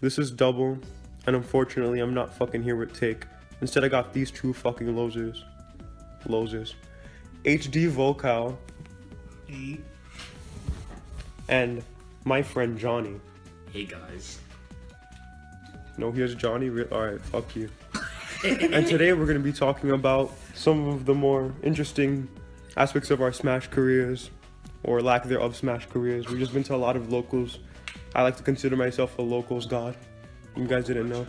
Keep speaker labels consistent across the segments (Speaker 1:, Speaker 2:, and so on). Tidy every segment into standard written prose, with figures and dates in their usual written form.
Speaker 1: This is double, and unfortunately, I'm not fucking here with Take. Instead, I got these two fucking losers. HDVolcal. And my friend Johnny.
Speaker 2: Hey guys.
Speaker 1: No, here's Johnny. Alright, fuck you. And today we're going to be talking about some of the more interesting aspects of our Smash careers, or lack thereof Smash careers. We've just been to a lot of locals. I like to consider myself a locals god. You guys didn't know.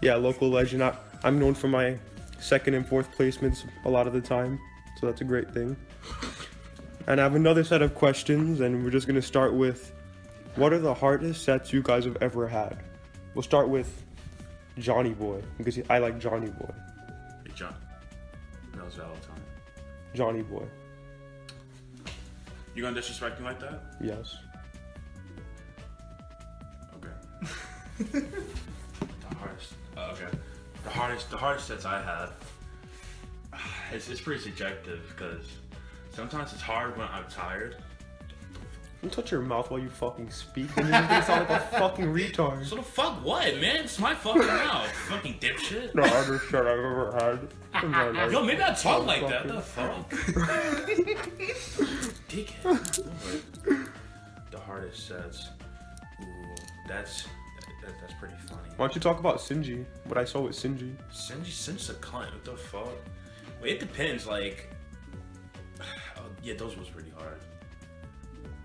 Speaker 1: Yeah, local legend. I'm known for my second and fourth placements a lot of the time, so that's a great thing. And I have another set of questions, and we're just going to start with, what are the hardest sets you guys have ever had? We'll start with JohnnyBoy, because I like JohnnyBoy.
Speaker 2: Hey John. That was all the time.
Speaker 1: JohnnyBoy.
Speaker 2: You gonna disrespect me like that?
Speaker 1: Yes.
Speaker 2: Okay. The hardest sets I had. It's pretty subjective because sometimes it's hard when I'm tired.
Speaker 1: Don't touch your mouth while you fucking speak. And you're gonna sound like a fucking retard.
Speaker 2: So the fuck what, man? It's my fucking mouth, fucking dipshit.
Speaker 1: The hardest shit I've ever had in my life.
Speaker 2: Yo, maybe I talk like that. The fuck? Dickhead. The hardest sets. Ooh, that's pretty funny.
Speaker 1: Why don't you talk about Sinji? What I saw with Sinji.
Speaker 2: Sinji's a cunt. What the fuck? Wait, it depends. Like, yeah, those was pretty hard.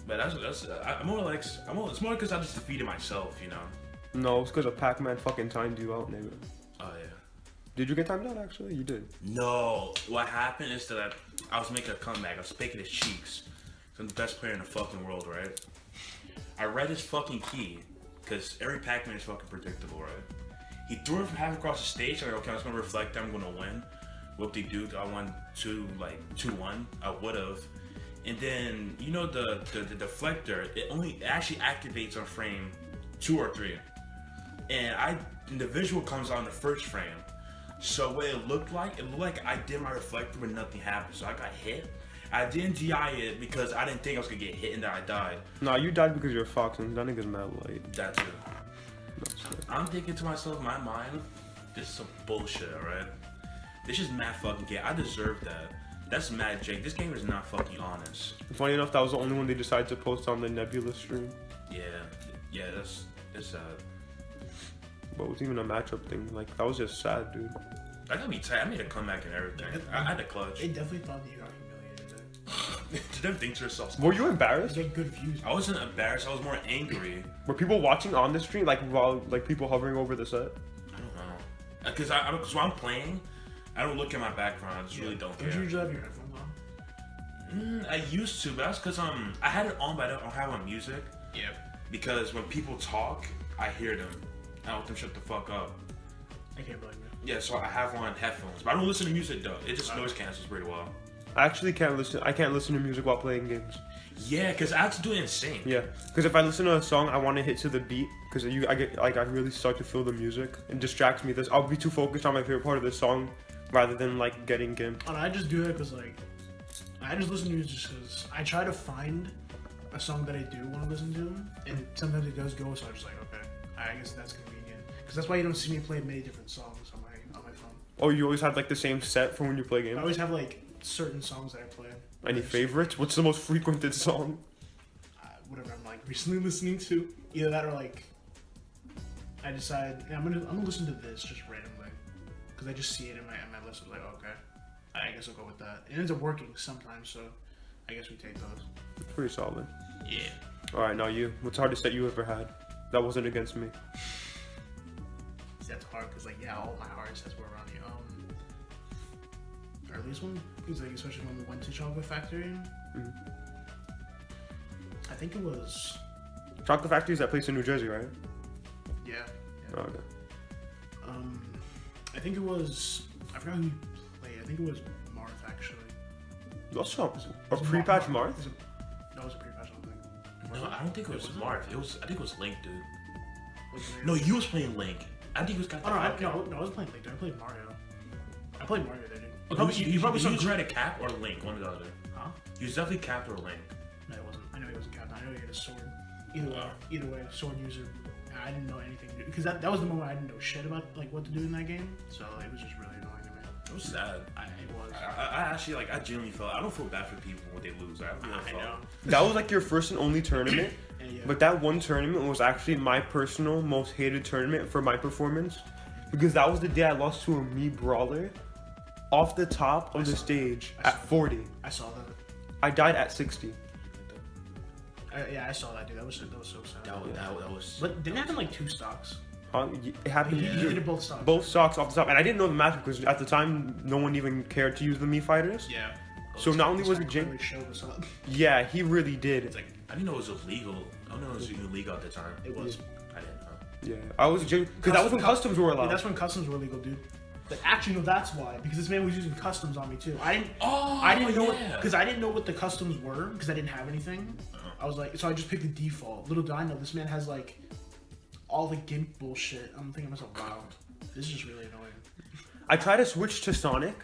Speaker 2: But it's more because I just defeated myself, you know.
Speaker 1: No, it's because a Pac-Man fucking timed you out, nigga.
Speaker 2: Oh yeah.
Speaker 1: Did you get timed out actually? You did.
Speaker 2: No, what happened is that I was making a comeback. I was faking his cheeks. I'm the best player in the fucking world, right? I read his fucking key, because every Pac-Man is fucking predictable, right? He threw it from half across the stage. I'm like, okay, I'm just gonna reflect. I'm gonna win. Whoop-de-doo, I won 2-1. I would've. And then, you know, the deflector, it actually activates on frame 2 or 3. And the visual comes on the first frame. So what it looked like I did my reflector but nothing happened. So I got hit. I didn't DI it because I didn't think I was gonna get hit and then I died.
Speaker 1: Nah, you died because you're a fox and that nigga's mad light.
Speaker 2: That's it. I'm thinking to myself in my mind, this is some bullshit, alright? This is mad fucking game. I deserve that. That's mad Jake. This game is not fucking honest.
Speaker 1: Funny enough, that was the only one they decided to post on the Nebula stream.
Speaker 2: Yeah, that's sad.
Speaker 1: But it was even a matchup thing. Like, that was just sad, dude.
Speaker 2: I gotta be tight. I made a comeback and everything. I had a clutch.
Speaker 3: They definitely thought that you got humiliated.
Speaker 2: To them think to yourself.
Speaker 1: Were you embarrassed?
Speaker 3: You get good views.
Speaker 2: I wasn't embarrassed. I was more angry.
Speaker 1: Were people watching on the stream, like while people hovering over the set?
Speaker 2: I don't know. Because when I'm playing, I don't look at my background. I just really don't care.
Speaker 3: Don't you usually have your headphones on?
Speaker 2: I used to, but that's because I had it on, but I don't have my music.
Speaker 3: Yeah.
Speaker 2: Because when people talk, I hear them. I want them to shut the fuck up.
Speaker 3: I can't blame you.
Speaker 2: Yeah, so I have on headphones, but I don't listen to music though. It just noise cancels pretty well.
Speaker 1: I actually can't listen. I can't listen to music while playing games.
Speaker 2: Yeah, because I have to do it in sync.
Speaker 1: Yeah, because if I listen to a song, I want to hit to the beat. Because I really start to feel the music. It distracts me. I'll be too focused on my favorite part of the song, rather than like getting gimped.
Speaker 3: And I just do it because I just listen to music just because I try to find a song that I do want to listen to, and sometimes it does go. So I'm just like, okay, I guess that's convenient. Because that's why you don't see me play many different songs on my phone.
Speaker 1: Oh, you always have like the same set for when you play games?
Speaker 3: I always have like certain songs that I play.
Speaker 1: Any favorites? What's the most frequented song?
Speaker 3: Whatever I'm like recently listening to. Either that or like I decide I'm gonna listen to this just randomly because I just see it in my list. Like, okay, I guess I'll go with that. It ends up working sometimes, so I guess we take those.
Speaker 1: It's pretty solid.
Speaker 3: Yeah.
Speaker 1: All right, now you. What's the hardest set you ever had? That wasn't against me.
Speaker 3: That's hard because all my hardest sets were around you. Earliest one is like especially when we went to Chocolate Factory.
Speaker 1: Mm-hmm.
Speaker 3: I think it was.
Speaker 1: Chocolate Factory is that place in New Jersey, right?
Speaker 3: Yeah.
Speaker 1: Oh, okay.
Speaker 3: I think it was. I forgot who you played. I think it was Marth actually.
Speaker 1: You also a pre-patch Marth?
Speaker 3: No, it was a pre-patch. I don't think.
Speaker 2: No, I don't think it was Marth. I think it was Link, dude.
Speaker 3: Was it
Speaker 2: No, you was playing Link. I think he was got the
Speaker 3: no,
Speaker 2: Falcon.
Speaker 3: no, I was playing Link. I played Mario. I played Mario there, dude.
Speaker 2: You probably tried to Cap or Link, one or the other.
Speaker 3: Huh?
Speaker 2: You was definitely Cap or Link.
Speaker 3: No, it wasn't. I know he wasn't Captain. I know he had a sword. Either way, sword user. And I didn't know anything because that was the moment I didn't know shit about like what to do in that game. So it was just really annoying to me.
Speaker 2: It was sad.
Speaker 3: It was.
Speaker 2: I actually like. I genuinely felt. I don't feel bad for people when they lose. I
Speaker 3: know.
Speaker 1: That was like your first and only tournament.
Speaker 3: Yeah.
Speaker 1: But that one tournament was actually my personal most hated tournament for my performance. Because that was the day I lost to a me brawler off the top of the stage at 40.
Speaker 3: I saw that.
Speaker 1: I died at 60.
Speaker 3: Yeah, I saw that, dude. That was so sad.
Speaker 2: That was.
Speaker 3: But didn't it happen like 2 stocks?
Speaker 1: It happened.
Speaker 3: You did it both stocks.
Speaker 1: Both stocks off the top, and I didn't know the match because at the time no one even cared to use the me fighters.
Speaker 3: Yeah.
Speaker 1: So not only was it
Speaker 3: Jake, showed us up.
Speaker 1: yeah, he really did.
Speaker 2: It's like I didn't know it was illegal. I don't know it was illegal at the time.
Speaker 3: It was.
Speaker 2: I didn't know.
Speaker 1: Yeah, I was because that was when customs were allowed.
Speaker 3: Yeah, that's when customs were illegal, dude. But actually, no, that's why. Because this man was using customs on me too. I didn't know because I didn't know what the customs were because I didn't have anything. I was like, so I just picked the default. Little did I know this man has like all the gimp bullshit. I'm thinking to myself, wow, this is just really annoying.
Speaker 1: I tried to switch to Sonic,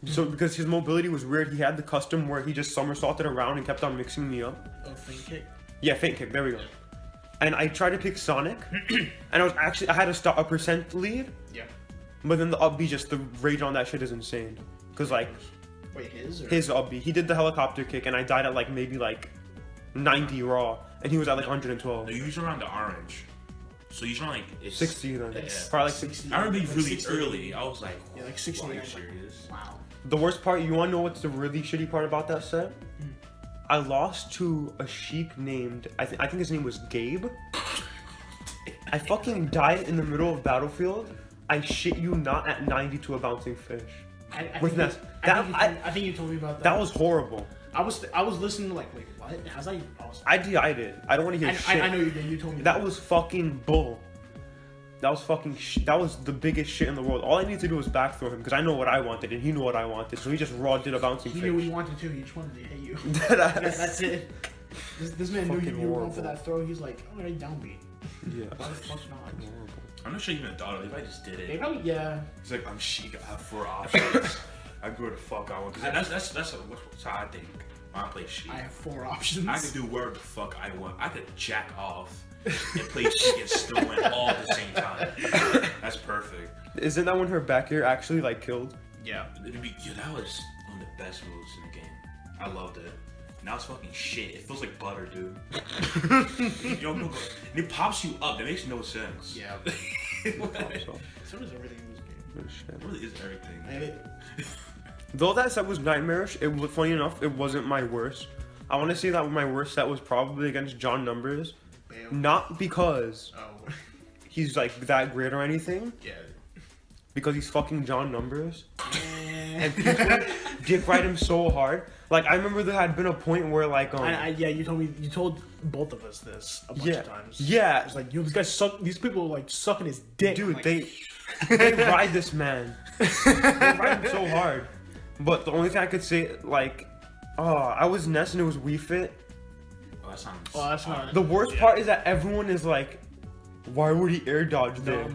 Speaker 1: so because his mobility was weird, he had the custom where he just somersaulted around and kept on mixing me up.
Speaker 3: Oh, feint kick.
Speaker 1: Yeah, feint kick. There we go. And I tried to pick Sonic, and I had a percent lead.
Speaker 3: Yeah.
Speaker 1: But then the up B, just the rage on that shit is insane. Cause like,
Speaker 3: wait,
Speaker 1: his up B, he did the helicopter kick, and I died at like maybe like 90 raw, and he was at like 112.
Speaker 2: No, you usually around the orange. So usually like it's
Speaker 1: 60 then.
Speaker 2: Yeah.
Speaker 1: Probably like 60.
Speaker 2: I remember
Speaker 3: like
Speaker 2: really
Speaker 3: 60.
Speaker 2: early. I was like,
Speaker 3: yeah, like 60.
Speaker 2: Are you
Speaker 3: Like,
Speaker 2: serious?
Speaker 3: wow.
Speaker 1: The worst part, you wanna know what's the really shitty part about that set? I lost to a sheep named, I think his name was Gabe. I fucking died in the middle of Battlefield. I shit you not at 90 to a bouncing fish. With Ness.
Speaker 3: I think you told me about that.
Speaker 1: That was horrible.
Speaker 3: I was listening to like, wait, what? How's that?
Speaker 1: I DI'd it. I don't want to hear shit.
Speaker 3: I know you did. You told me
Speaker 1: that was fucking bull. That was fucking that was the biggest shit in the world. All I need to do was back throw him because I know what I wanted and he knew what I wanted. So he just raw did a bouncing fish.
Speaker 3: He knew what he wanted to. He just wanted to hit you. That's it. This man knew you were going for that throw. He's like, I'm already down beat.
Speaker 1: Yeah.
Speaker 3: Why the fuck not?
Speaker 2: I'm not sure he even thought of it. He probably just did it.
Speaker 3: They probably, yeah.
Speaker 2: He's like, I'm chic. I have 4 options. I go the fuck I want. Because that's how I think when I play chic.
Speaker 3: I have 4 options.
Speaker 2: I can do whatever the fuck I want. I could jack off and play chic and still win all at the same time. That's perfect.
Speaker 1: Isn't that when her back air actually like killed?
Speaker 2: Yeah. That was one of the best moves in the game. I loved it. Now it's fucking shit. It feels like butter, dude. And it pops you up. That makes no sense.
Speaker 3: Yeah. So does everything in this game.
Speaker 2: It really is everything.
Speaker 1: Though that set was nightmarish, it was funny enough. It wasn't my worst. I want to say that my worst set was probably against John Numbers, not because he's like that great or anything.
Speaker 3: Yeah. Because
Speaker 1: he's fucking John Numbers, and people dick ride him so hard. Like I remember there had been a point where like
Speaker 3: yeah, you told both of us this a bunch of times.
Speaker 1: Yeah.
Speaker 3: It's like, yo, these guys suck. These people like sucking his dick.
Speaker 1: Dude,
Speaker 3: like,
Speaker 1: they ride this man. They ride him so hard. But the only thing I could say, like, I was Ness and it was Wii Fit.
Speaker 2: Oh, that sounds.
Speaker 3: Oh, that's not.
Speaker 1: The worst part is that everyone is like, why would he air dodge there?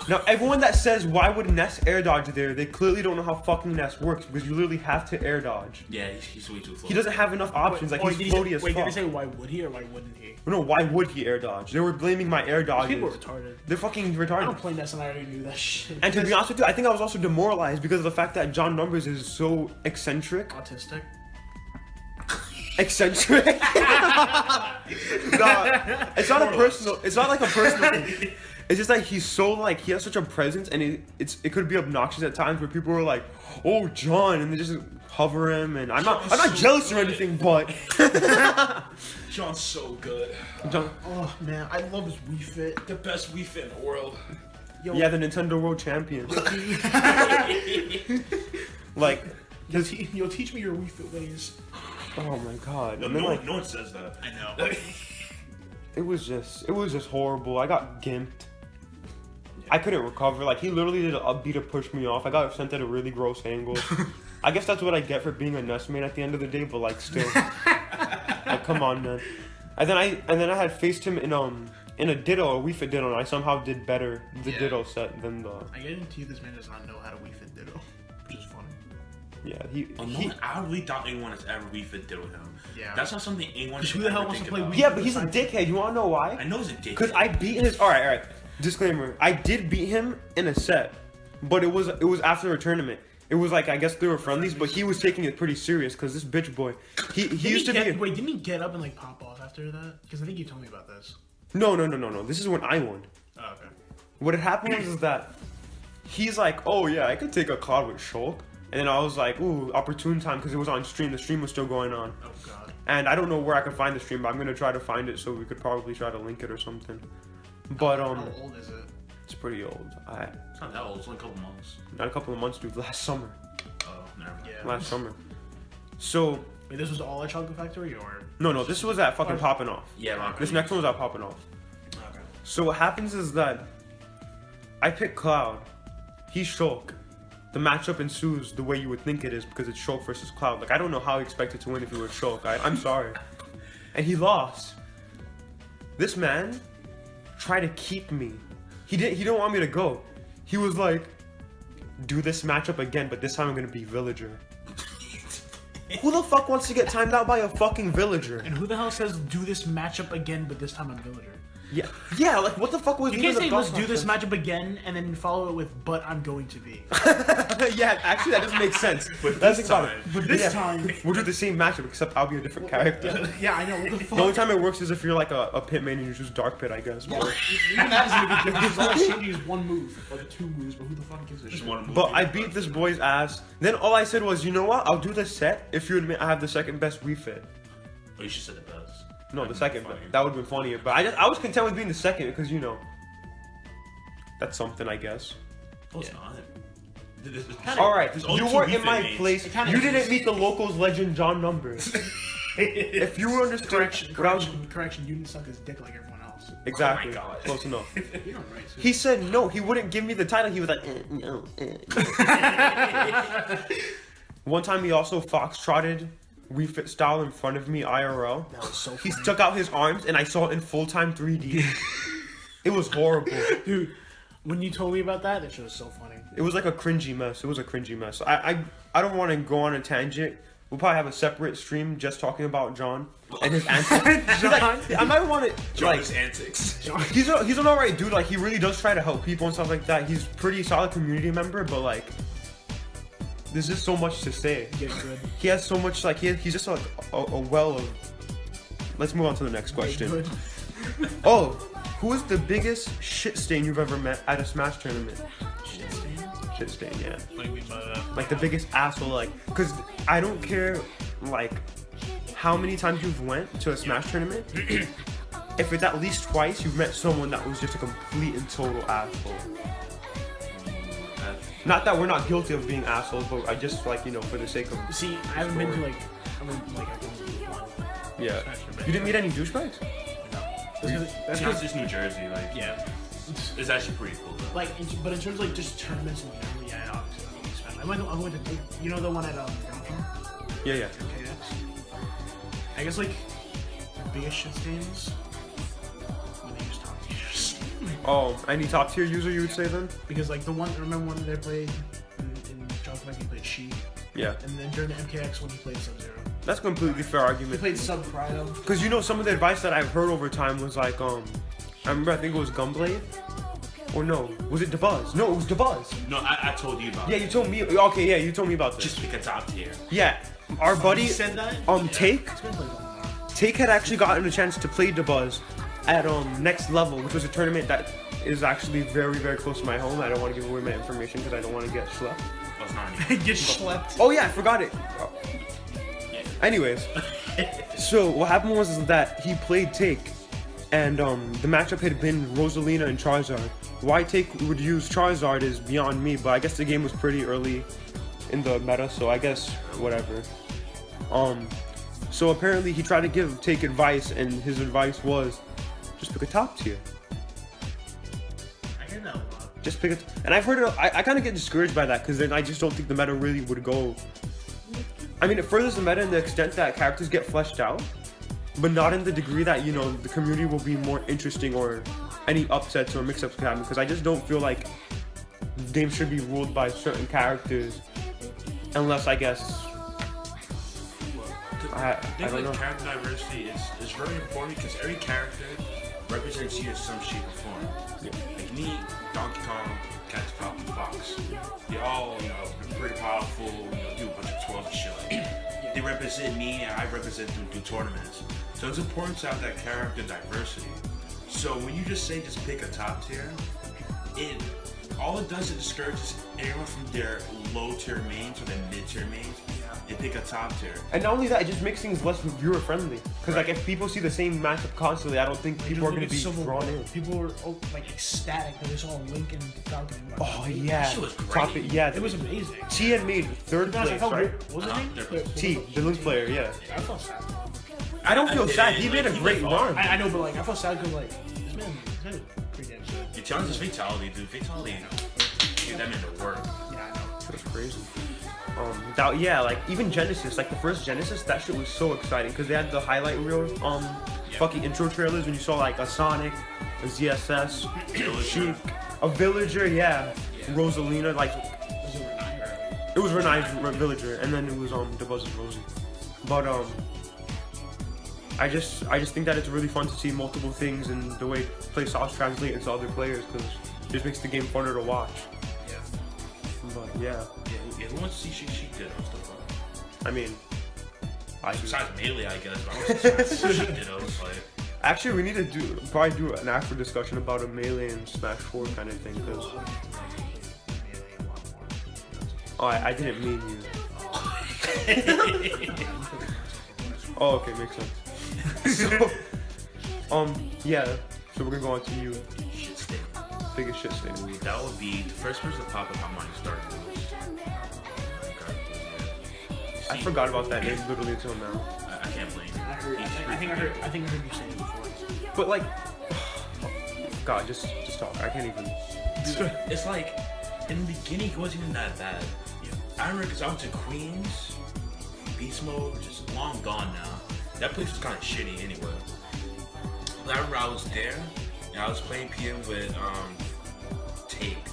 Speaker 1: Now, everyone that says, why would Ness air dodge there, they clearly don't know how fucking Ness works because you literally have to air dodge.
Speaker 2: Yeah, he's way too floaty.
Speaker 1: He doesn't have enough options. Like, he's floaty as fuck.
Speaker 3: Wait, did he say why would he or why wouldn't he?
Speaker 1: No, why would he air dodge? They were blaming my air dodges.
Speaker 3: People are retarded.
Speaker 1: They're fucking
Speaker 3: I
Speaker 1: retarded.
Speaker 3: don't play Ness and I already knew that shit.
Speaker 1: And to be honest with you, I think I was also demoralized because of the fact that John Numbers is so eccentric.
Speaker 3: Autistic.
Speaker 1: Eccentric? No, it's not a personal. It's not like a personal thing. It's just like he's so like he has such a presence, and it could be obnoxious at times where people are like, "Oh, John," and they just hover him, and I'm not jealous or anything, but
Speaker 2: John's so good.
Speaker 1: John,
Speaker 3: oh man, I love his Wii Fit.
Speaker 2: The best Wii Fit in the world.
Speaker 3: Yo,
Speaker 1: yeah, the Nintendo World Champion. Like,
Speaker 3: you'll teach me your Wii Fit ways.
Speaker 1: Oh my god!
Speaker 2: No,
Speaker 1: and then,
Speaker 2: no,
Speaker 1: like,
Speaker 2: no one says that.
Speaker 3: I know.
Speaker 1: it was just horrible. I got gimped. I couldn't recover. Like, he literally did an upbeat to push me off. I got sent at a really gross angle. I guess that's what I get for being a Ness main at the end of the day, but like still. Like, come on, man. And then I had faced him in a Ditto, a Wii Fit Ditto, and I somehow did better the Ditto set than the.
Speaker 3: I guarantee you this man does not know how to Wii Fit Ditto, which is funny.
Speaker 1: Yeah,
Speaker 2: I really doubt anyone has ever Wii Fit did with him.
Speaker 3: Yeah.
Speaker 2: That's not something anyone should
Speaker 3: who the hell
Speaker 2: ever
Speaker 3: wants to
Speaker 2: think
Speaker 3: play
Speaker 2: about.
Speaker 3: Wii?
Speaker 1: yeah, but he's a dickhead. You wanna know why?
Speaker 2: I know he's a dickhead.
Speaker 1: Because I beat his. All right. Disclaimer: I did beat him in a set, but it was after a tournament. It was like, I guess they were friendlies, but he was taking it pretty serious because this bitch boy, he used to be.
Speaker 3: Wait, didn't he get up and like pop off after that? Because I think you told me about this.
Speaker 1: No. This is when I won.
Speaker 3: Oh, okay.
Speaker 1: What had happened was is that he's like, oh yeah, I could take a cloud with Shulk, and then I was like, ooh, opportune time because it was on stream. The stream was still going on.
Speaker 3: Oh god.
Speaker 1: And I don't know where I could find the stream, but I'm gonna try to find it so we could probably try to link it or something. But
Speaker 3: How old is it?
Speaker 1: it's pretty old.
Speaker 2: It's not that old. It's only a couple months.
Speaker 1: Not a couple of months, dude. Last summer.
Speaker 2: Oh, never mind.
Speaker 3: Yeah.
Speaker 1: Last summer. So
Speaker 3: Wait, this was all at Chocolate Factory, or?
Speaker 1: no, this was at fucking Poppin' Off.
Speaker 2: Yeah, man.
Speaker 1: This next one was at Poppin' Off.
Speaker 3: Okay.
Speaker 1: So what happens is that I pick Cloud. He's Shulk. The matchup ensues the way you would think it is because it's Shulk versus Cloud. Like, I don't know how he expected to win if he was Shulk. I'm sorry. And he lost. This man tried to keep me. He didn't want me to go. He was like, do this matchup again, but this time I'm gonna be Villager. Who the fuck wants to get timed out by a fucking Villager?
Speaker 3: And who the hell says do this matchup again, but this time I'm Villager?
Speaker 1: Yeah, like what the fuck was
Speaker 3: You
Speaker 1: even
Speaker 3: can't
Speaker 1: the
Speaker 3: say
Speaker 1: thought
Speaker 3: let's do this
Speaker 1: process?
Speaker 3: matchup again and then follow it with but I'm going to be.
Speaker 1: Yeah, actually that doesn't make sense.
Speaker 2: But
Speaker 1: That's
Speaker 2: this
Speaker 1: about
Speaker 2: time-
Speaker 1: it.
Speaker 3: But this
Speaker 1: Yeah.
Speaker 3: time.
Speaker 1: We'll do the same matchup except I'll be a different character.
Speaker 3: Yeah, I know. What the fuck?
Speaker 1: The only time it works is if you're like a pit main and you choose Dark Pit, I guess.
Speaker 3: Even that doesn't make a difference. All it's changing is one move or the two moves, but who the fuck gives a shit?
Speaker 1: But I beat this boy's ass. Then all I said was, you know what? I'll do the set if you admit I have the second best Wii Fit.
Speaker 2: Oh, you should say the best.
Speaker 1: No, the
Speaker 2: That'd be
Speaker 1: second.
Speaker 2: funny.
Speaker 1: That would have been funnier. But I was content with being the second because, you know, that's something, I guess.
Speaker 2: Oh, it's not.
Speaker 1: All
Speaker 2: there's
Speaker 1: right,
Speaker 2: only
Speaker 1: you
Speaker 2: two
Speaker 1: weren't
Speaker 2: Wii
Speaker 1: in my
Speaker 2: Fit mates.
Speaker 1: place.
Speaker 3: It kinda
Speaker 1: You didn't
Speaker 3: is.
Speaker 1: meet the locals legend John Numbers. If you understood
Speaker 3: Correction, you didn't suck his dick like everyone else.
Speaker 1: Exactly.
Speaker 2: Oh my God.
Speaker 1: Close enough.
Speaker 3: You're not right, too.
Speaker 1: He said no, he wouldn't give me the title. He was like, no. One time he also foxtrotted Wii Fit style in front of me IRL.
Speaker 3: That was so
Speaker 1: He
Speaker 3: funny.
Speaker 1: stuck out his arms and I saw it in full-time 3D. It was horrible.
Speaker 3: Dude, when you told me about that, that shit was so funny.
Speaker 1: It was like a cringy mess. It was a cringy mess. I don't want to go on a tangent. We'll probably have a separate stream just talking about John and his antics.
Speaker 3: John?
Speaker 1: Like, I might want to
Speaker 2: John's antics.
Speaker 1: He's an alright dude. Like he really does try to help people and stuff like that. He's pretty solid community member, but like there's just so much to say.
Speaker 3: Get good.
Speaker 1: He has so much like he's just like a well of. Let's move on to the next question.
Speaker 3: Get good.
Speaker 1: Oh, who is the biggest shit stain you've ever met at a Smash tournament?
Speaker 3: Shit stain?
Speaker 1: Shit stain, yeah.
Speaker 3: What do you mean by that?
Speaker 1: Like the biggest asshole, like, cause I don't care, like, how many times you've went to a Smash tournament. If it's at least twice, you've met someone that was just a complete and total asshole. Not that we're not guilty of being assholes, but I just like, you know, for the sake of.
Speaker 3: See, I haven't been to like, I mean, like I've been to one.
Speaker 1: Yeah.
Speaker 3: Smash tournament.
Speaker 1: You didn't meet any douchebags?
Speaker 3: That's
Speaker 2: It's not
Speaker 3: 'cause-
Speaker 2: just New Jersey. Like,
Speaker 3: yeah.
Speaker 2: it's actually pretty cool. Though.
Speaker 3: Like, but in terms of like just tournaments in general, yeah, obviously not really Smash. I went to, you know, the one at Downtown?
Speaker 1: Yeah, yeah.
Speaker 3: KX. I guess like biggest shit stains when they use top tiers.
Speaker 1: Oh, any top tier user you would say then?
Speaker 3: Because like the one, remember when they played in Chocolate Factory, he played She,
Speaker 1: Yeah.
Speaker 3: and then during the MKX when he played Sub-Zero.
Speaker 1: That's a completely fair
Speaker 3: He
Speaker 1: argument.
Speaker 3: played Sub Prado.
Speaker 1: Cause you know some of the advice that I've heard over time was like, I remember I think it was Gunblade, or no, was it DeBuzz? No, it was DeBuzz.
Speaker 2: No, I told you about
Speaker 1: Yeah,
Speaker 2: it.
Speaker 1: you told me. Okay, yeah, you told me about this.
Speaker 2: Just pick a top tier.
Speaker 1: Yeah, our buddy,
Speaker 3: He said that?
Speaker 1: Take
Speaker 3: It's been played a while.
Speaker 1: Take had actually gotten a chance to play DeBuzz at Next Level, which was a tournament that is actually very, very close to my home. I don't want to give away my information because I don't want to get schlepped.
Speaker 2: Oh, it's not any.
Speaker 3: Get schlepped.
Speaker 1: Oh yeah, I forgot it. Anyways, so what happened was is that he played Take, and the matchup had been Rosalina and Charizard. Why Take would use Charizard is beyond me, but I guess the game was pretty early in the meta, so I guess whatever. So apparently he tried to give Take advice, and his advice was just pick a top tier.
Speaker 3: I hear that a lot.
Speaker 1: Just pick it. And I've heard it. I kind of get discouraged by that because then I just don't think the meta really would go. I mean, it furthers the meta in the extent that characters get fleshed out, but not in the degree that, you know, the community will be more interesting or any upsets or mix-ups can happen. Because I just don't feel like games should be ruled by certain characters unless I guess. I don't know.
Speaker 2: Character diversity is very important because every character represents you in some shape or form.
Speaker 1: Yeah.
Speaker 2: Like me, Donkey Kong, Cat, Falcon, Fox. They all, are pretty powerful, do a bunch of twirls and shit like that. They represent me and I represent them through tournaments. So it's important to have that character diversity. So when you just say just pick a top tier, all it does is discourages everyone from their low tier mains or their mid tier mains and pick a top tier.
Speaker 1: And not only that, it just makes things less viewer friendly. Because like if people see the same matchup constantly, I don't think people are going to be drawn in.
Speaker 3: People were like ecstatic that they saw Link and Falcon.
Speaker 1: Oh yeah,
Speaker 2: That shit was great.
Speaker 1: it
Speaker 3: was amazing.
Speaker 1: T had made third place, right?
Speaker 3: What was his name?
Speaker 1: T, the Link player, yeah.
Speaker 3: I felt sad.
Speaker 1: I don't feel sad. He made a great run.
Speaker 3: I know, but like I felt sad because like this man is pretty damn good.
Speaker 2: You challenge his fatality, dude. Fatality, get them into work.
Speaker 3: Yeah, I know.
Speaker 1: That's crazy. Like even Genesis, like the first Genesis, that shit was so exciting because they had the highlight reel, fucking intro trailers when you saw like a Sonic, a ZSS, Sheik, a Villager, Rosalina, like it was Renai's Villager, and then it was the Buzz's Rosie. But I just think that it's really fun to see multiple things and the way play styles translate into other players because it just makes the game funner to watch.
Speaker 2: Yeah.
Speaker 1: But yeah.
Speaker 2: Who wants to see Sheik Ditto and stuff like that?
Speaker 1: I mean,
Speaker 2: besides Melee, I guess. But I want to see Sheik Ditto. Like,
Speaker 1: actually, we need to probably do an after discussion about a Melee and Smash 4 kind of thing. Cause I didn't mean you. Oh, okay, makes sense. So we're gonna go on to you.
Speaker 2: shit state.
Speaker 1: Biggest shit statement.
Speaker 2: That would be the first person to pop in my mind. Start.
Speaker 1: I forgot about that name literally until now.
Speaker 2: I can't blame you.
Speaker 3: I think I heard you say it before.
Speaker 1: But like, God, just talk. I can't even.
Speaker 2: It's like in the beginning, he wasn't even that bad. I remember because I went to Queens, Beast Mode, which is long gone now. That place was kind of shitty anyway. But I remember I was there and I was playing PM with Take.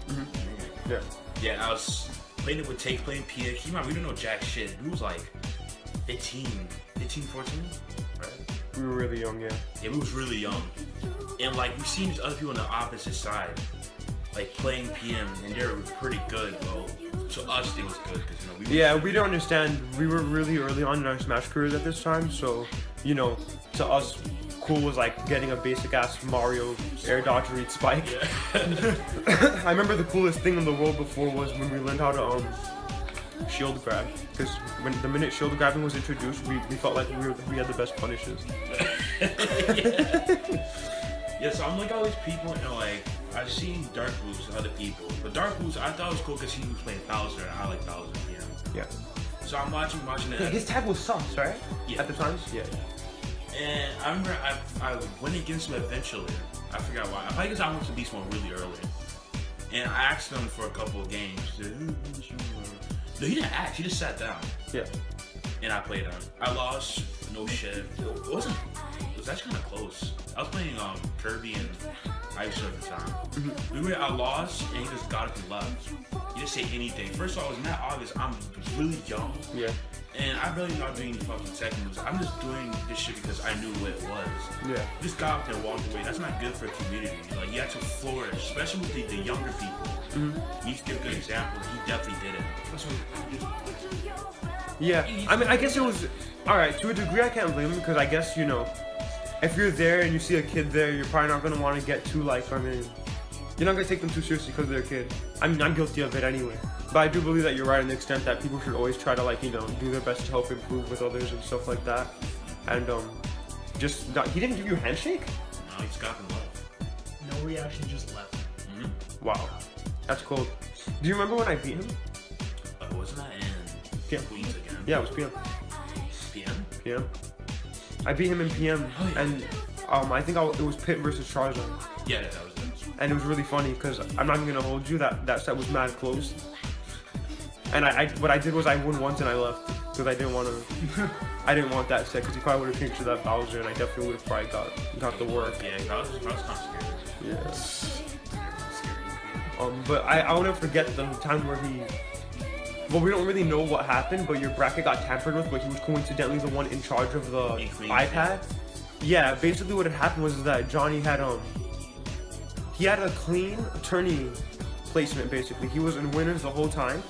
Speaker 1: Mm-hmm.
Speaker 2: Yeah, I was playing it with Take, playing PM. Keep in mind, we didn't know jack shit. We was like 15, 14, right?
Speaker 1: We were really young, yeah.
Speaker 2: Yeah, we was really young. And like, we seen these other people on the opposite side, like playing PM, and they were pretty good. Well, to us, it was good because
Speaker 1: we don't understand. We were really early on in our Smash careers at this time, so to us, cool was like getting a basic ass Mario air dodge read spike. Yeah. I remember the coolest thing in the world before was when we learned how to shield grab, because when the minute shield grabbing was introduced, we felt like we had the best punishes.
Speaker 2: Yeah, so I'm like all these people, like I've seen Dark Blues and other people, but Dark Blues I thought it was cool because he was playing Bowser and I like Bowser,
Speaker 1: Yeah.
Speaker 2: So I'm watching it.
Speaker 1: His tag was sus, right?
Speaker 2: Yeah.
Speaker 1: At the time. Yeah.
Speaker 2: And I remember I went against him eventually. I forgot why. I probably because I went to Beast Mode really early, and I asked him for a couple of games. He said, no, he didn't ask. He just sat down.
Speaker 1: Yeah.
Speaker 2: And I played him. I lost. No shit. It was actually kind of close. I was playing Kirby and Ice at the time. Mm-hmm. I lost, and he just got up and left. He didn't say anything. First of all, it was Matt August. I'm really young.
Speaker 1: Yeah.
Speaker 2: And I'm really not doing any fucking tech moves. I'm just doing this shit because I knew what it was.
Speaker 1: Yeah.
Speaker 2: Just got up there and walked away. That's not good for a community. Like, you have to flourish, especially with the younger people. Mm-hmm. You need to give a good example. He definitely did it. That's what
Speaker 1: yeah. I mean, I guess it was... Alright, to a degree I can't blame him because I guess, if you're there and you see a kid there, you're probably not going to want to get too, you're not going to take them too seriously because they're a kid. I mean, I'm guilty of it anyway. But I do believe that you're right in the extent that people should always try to, do their best to help improve with others and stuff like that. And, he didn't give you a handshake?
Speaker 2: No, he just got and left.
Speaker 3: No reaction, just left.
Speaker 2: Mm-hmm.
Speaker 1: Wow. That's cool. Do you remember when I beat him?
Speaker 2: Wasn't that in
Speaker 1: PM.
Speaker 2: Queens again?
Speaker 1: Yeah, it was PM.
Speaker 2: PM?
Speaker 1: PM. I beat him in PM, and I think it was Pit versus Charizard.
Speaker 2: Yeah, that was it.
Speaker 1: And it was really funny because I'm not even gonna hold you. That set was mad close. And what I did was I won once and I left because I didn't want that set because he probably would have changed to that Bowser and I definitely would have probably got the work.
Speaker 2: Yeah, Bowser's kind of scary.
Speaker 1: Yeah. But I won't ever forget the time where well, we don't really know what happened, but your bracket got tampered with, but he was coincidentally the one in charge of the iPad. Yeah, basically what had happened was that Johnny had he had a clean tourney placement. Basically, he was in winners the whole time,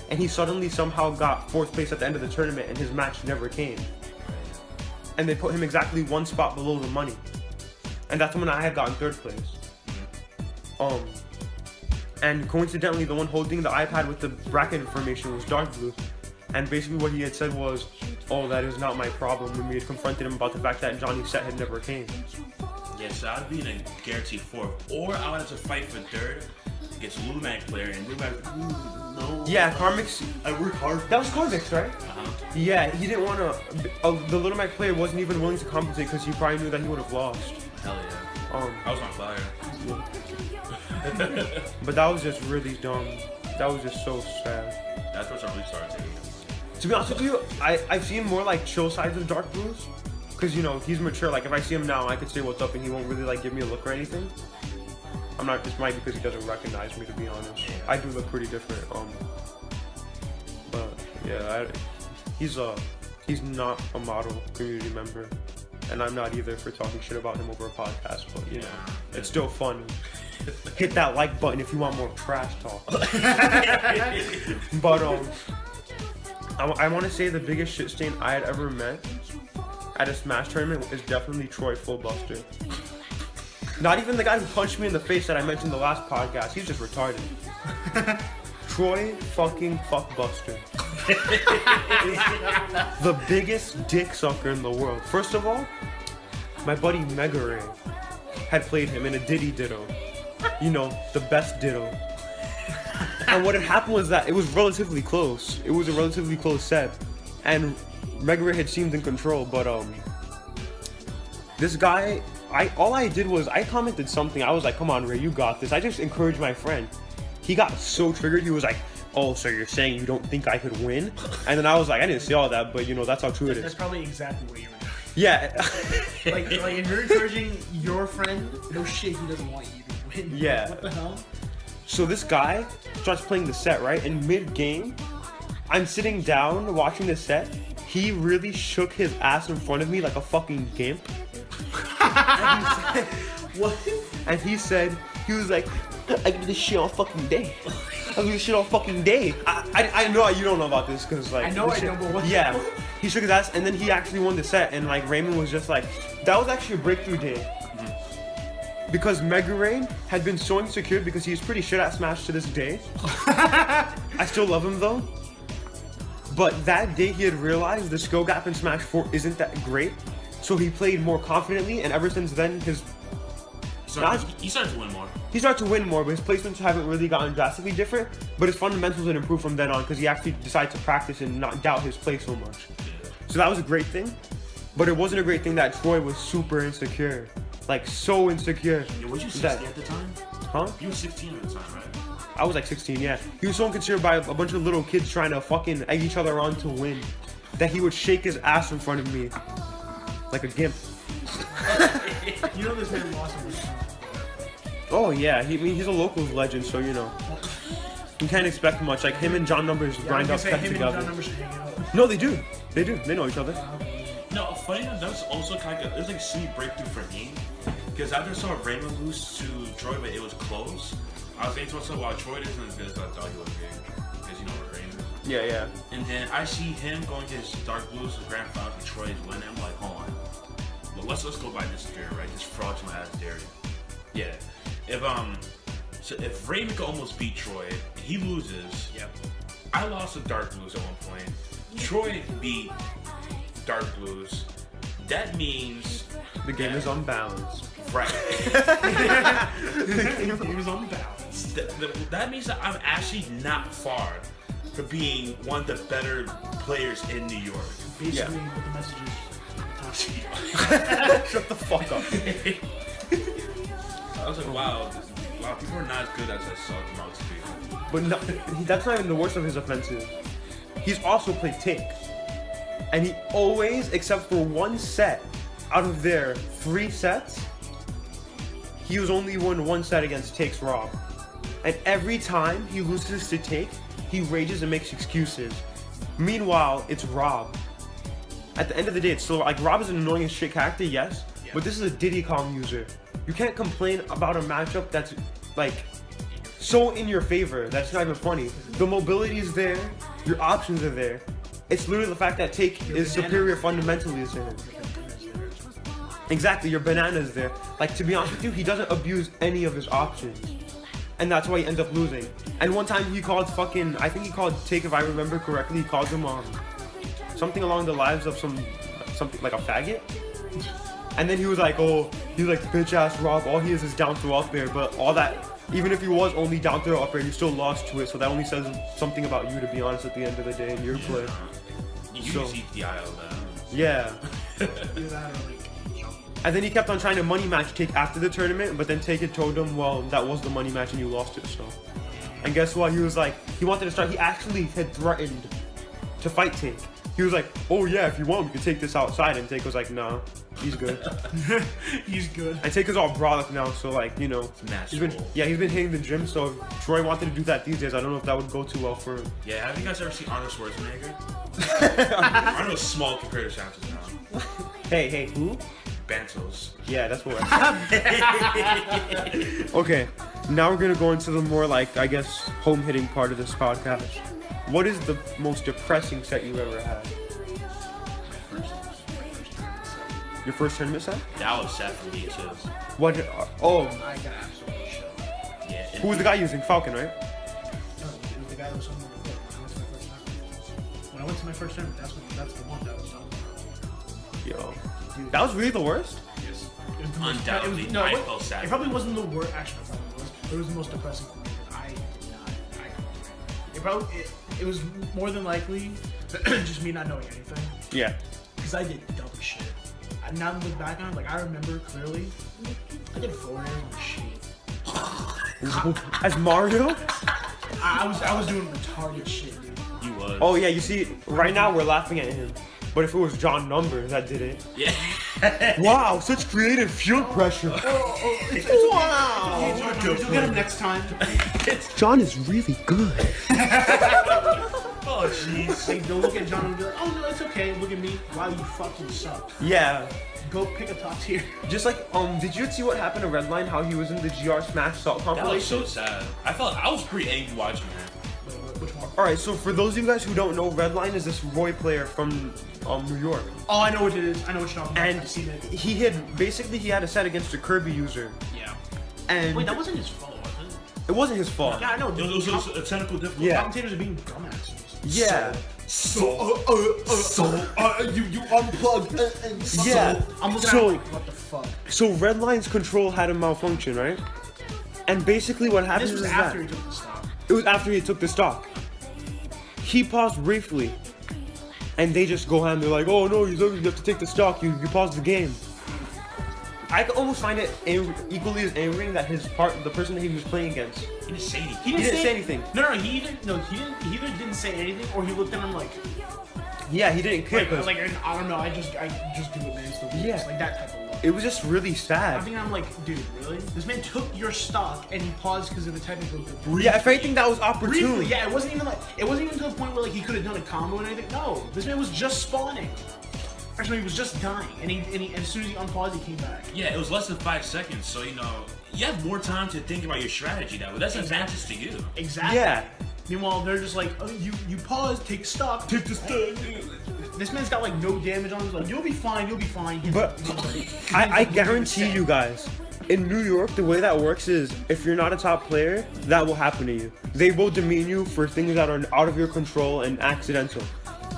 Speaker 1: and he suddenly somehow got 4th place at the end of the tournament, and his match never came. And they put him exactly 1 spot below the money, and that's when I had gotten 3rd place. And coincidentally, the one holding the iPad with the bracket information was Dark Blue. And basically what he had said was, oh, that is not my problem, when we had confronted him about the fact that Johnny's set had never came.
Speaker 2: Yeah, so I'd be in a guaranteed 4th. Or I would have to fight for 3rd against a Lumac player, and Lumac, no.
Speaker 1: Yeah, Karmic's...
Speaker 2: I work hard.
Speaker 1: That was Karmic's, right?
Speaker 2: Uh-huh.
Speaker 1: Yeah, he didn't want to... the Little Mac player wasn't even willing to compensate because he probably knew that he would have lost.
Speaker 2: Hell yeah. I was on fire.
Speaker 1: But that was just really dumb. That was just so sad.
Speaker 2: That's what I really started taking.
Speaker 1: To be honest with you, I've seen more like chill sides of Dark Blues. Because, you know, he's mature. Like, if I see him now, I could say what's up and he won't really, like, give me a look or anything. I'm not, this might be because he doesn't recognize me, to be honest. I do look pretty different. But, yeah, he's not a model community member. And I'm not either for talking shit about him over a podcast. But, you know, it's still fun. Hit that like button if you want more trash talk. But, I want to say the biggest shit stain I had ever met at a Smash tournament is definitely Troy Fullbuster. Not even the guy who punched me in the face that I mentioned in the last podcast. He's just retarded. Troy fucking fuckbuster. The biggest dick sucker in the world. First of all, my buddy Mega Ray had played him in a Diddy Ditto. You know, the best Ditto. And what had happened was that it was relatively close. It was a relatively close set. And Mega Ray had seemed in control, but this guy, all I did was I commented something. I was like, come on Ray, you got this. I just encouraged my friend. He got so triggered, he was like, oh, so you're saying you don't think I could win? And then I was like, I didn't say all that, but you know, that's how true it is.
Speaker 3: That's probably exactly what you were doing.
Speaker 1: Yeah.
Speaker 3: like if you're encouraging your friend, no shit, he doesn't want you to win.
Speaker 1: Yeah.
Speaker 3: What the hell?
Speaker 1: So this guy starts playing the set, right? And mid-game, I'm sitting down watching the set. He really shook his ass in front of me like a fucking gimp.
Speaker 3: What?
Speaker 1: And he said, he was like, I do this shit all fucking day. I do this shit all fucking day. I know you don't know about this because like
Speaker 3: I know, but what?
Speaker 1: Yeah, he shook his ass and then he actually won the set and like Raymond was just like, that was actually a breakthrough day. Because Mega Ray had been so insecure because he's pretty shit at Smash to this day. I still love him though. But that day he had realized the skill gap in Smash 4 isn't that great. So he played more confidently and ever since then he started to win more. He started to win more, but his placements haven't really gotten drastically different. But his fundamentals had improved from then on because he actually decided to practice and not doubt his play so much. So that was a great thing. But it wasn't a great thing that Troy was super insecure. Like, so insecure.
Speaker 2: Yeah, was you 16 at the time?
Speaker 1: Huh?
Speaker 2: You were 16 at the time, right?
Speaker 1: I was like 16, yeah. He was so insecure by a bunch of little kids trying to fucking egg each other on to win that he would shake his ass in front of me like a gimp.
Speaker 3: You know this man lost him.
Speaker 1: Oh yeah, he's a locals legend, so you know. You can't expect much. Like him and John Numbers grind up kept together. No, they do. They do. They know each other.
Speaker 2: No, funny enough, that's also kind of, it was like a sweet breakthrough for me. Because after I saw Raymond lose to Troy, but it was close, I was saying to myself, wow, Troy isn't as good as I thought he was big. Because you know what Raymond.
Speaker 1: Yeah, yeah.
Speaker 2: And then I see him going to his Dark Blues with Grand Finals with Troy's winning. I'm like, hold on. But let's go by this theory, right? This fraudulent ass theory. Yeah. If Raymond could almost beat Troy, and he loses.
Speaker 3: Yep.
Speaker 2: I lost to Dark Blues at one point. Troy beat Dark Blues. That means
Speaker 1: the game is unbalanced.
Speaker 2: Right.
Speaker 3: The game is unbalanced.
Speaker 2: That means that I'm actually not far from being one of the better players in New York.
Speaker 3: Basically, what the message is.
Speaker 1: Shut the fuck up.
Speaker 2: I was like, wow, people are not as good as I saw them out to be.
Speaker 1: But no, that's not even the worst of his offensive. He's also played Tink. And he always, except for one set, out of their 3 sets, he was only won 1 set against Take's Raw. And every time he loses to take, he rages and makes excuses. Meanwhile, it's Rob. At the end of the day, it's still like Rob is an annoying as shit character, yes, but this is a Diddy Kong user. You can't complain about a matchup that's like so in your favor. That's not even funny. The mobility is there, your options are there. It's literally the fact that Take is superior fundamentally is there. Exactly, your banana is there. Like, to be honest with you, he doesn't abuse any of his options. And that's why he ends up losing. And one time he called fucking, I think he called Take, if I remember correctly, he called him something along the lines of something like a faggot. And then he was like, oh, he's like, bitch ass Rob, all he is down throw up there. But all that, even if he was only down throw up there, he still lost to it. So that only says something about you, to be honest, at the end of the day in your play.
Speaker 2: You just eat the eye of that.
Speaker 1: Yeah. And then he kept on trying to money match Take after the tournament, but then Take had told him, well, that was the money match and you lost it, so. And guess what? He was like, he wanted to start, he actually had threatened to fight Take. He was like, oh yeah, if you want, we could take this outside. And Take was like, nah, he's good.
Speaker 3: He's good.
Speaker 1: And Take is all brolic now, so like, you know, he's been hitting the gym, so if Troy wanted to do that these days, I don't know if that would go too well for him.
Speaker 2: Yeah, have you guys ever seen Arnold Schwarzenegger? Arnold's small compared to Chaps now.
Speaker 1: Hey, who?
Speaker 2: Bantos.
Speaker 1: Yeah, that's what Okay, now we're gonna go into the more like, I guess, home hitting part of this podcast. What is the most depressing set you ever had? Your first tournament set?
Speaker 2: That was sad for me too.
Speaker 1: What? Oh.
Speaker 3: I got absolutely shit.
Speaker 2: Yeah.
Speaker 1: Who was the guy using? Falcon, right?
Speaker 3: No, it was the guy that was on the court when I went to my first tournament. That's the one that was on.
Speaker 1: Yo. Dude. That was really the worst?
Speaker 2: Yes. Undoubtedly. I felt sad.
Speaker 3: It probably wasn't the worst. Actually, it was the most depressing for me. It was more than likely just me not knowing anything.
Speaker 1: Yeah.
Speaker 3: Because I did dumb shit. Now that I look back on it, like I remember clearly, I did forward air on the sheet.
Speaker 1: As Mario?
Speaker 3: I was doing retarded shit, dude.
Speaker 2: You was.
Speaker 1: Oh yeah, you see, right now we're laughing at him. But if it was John Numbers that did it.
Speaker 2: Yeah.
Speaker 1: Wow, such creative field pressure.
Speaker 3: Wow. You'll get him next time.
Speaker 1: John is really good.
Speaker 2: Oh jeez.
Speaker 3: Like, they'll look at John and be like, oh no, it's okay. Look at me. Wow, you fucking suck.
Speaker 1: Yeah.
Speaker 3: Go pick a top tier.
Speaker 1: Just like, did you see what happened to Redline? How he was in the GR Smash Salt compilation?
Speaker 2: That was so sad. I was pretty angry watching that.
Speaker 3: Which one?
Speaker 1: Alright, so for those of you guys who don't know, Redline is this Roy player from New York.
Speaker 3: Oh, I know what it is. I know what you're talking about.
Speaker 1: And
Speaker 3: I've seen it.
Speaker 1: he had a set against a Kirby user.
Speaker 3: Yeah.
Speaker 1: And
Speaker 3: Wait, that wasn't his fault, was it?
Speaker 1: it wasn't his fault.
Speaker 3: Yeah, I know.
Speaker 2: It was a technical difficulty.
Speaker 1: Yeah.
Speaker 3: Commentators are being dumbasses.
Speaker 1: Yeah.
Speaker 3: You unplugged.
Speaker 1: Yeah.
Speaker 3: I'm looking at it like, what the fuck?
Speaker 1: So Redline's control had a malfunction, right? And basically what happened
Speaker 3: This was
Speaker 1: is
Speaker 3: after
Speaker 1: that
Speaker 3: he took the stock.
Speaker 1: it was after he took the stock. He paused briefly, and they just go ahead and they're like, "Oh no, you have to take the stock. You paused the game." I could almost find it equally as angering that the person that he was playing against,
Speaker 2: He didn't say anything.
Speaker 1: he didn't say anything.
Speaker 3: No, he either didn't say anything or he looked at him like,
Speaker 1: Yeah, he didn't care.
Speaker 3: like I don't know, I just do it, man. It's the
Speaker 1: Yeah.
Speaker 3: like that type of look.
Speaker 1: It was just really
Speaker 3: I
Speaker 1: sad.
Speaker 3: think I'm like, dude, really? This man took your stock and he paused because of the technical difficulty.
Speaker 1: Yeah, if anything, that was opportune.
Speaker 3: Briefly, yeah, it wasn't even to the point where like he could have done a combo and anything. No, this man was just spawning. Actually, he was just dying, and as soon as he unpaused, he came back.
Speaker 2: Yeah, it was less than 5 seconds, so you have more time to think about your strategy that way. That's an advantage to you.
Speaker 3: Exactly.
Speaker 1: Yeah.
Speaker 3: Meanwhile, they're just like, oh, you pause, take stock. Take the stock. This man's got like no damage on him. He's like, you'll be fine.
Speaker 1: But I guarantee you guys, in New York, the way that works is if you're not a top player, that will happen to you. They will demean you for things that are out of your control and accidental.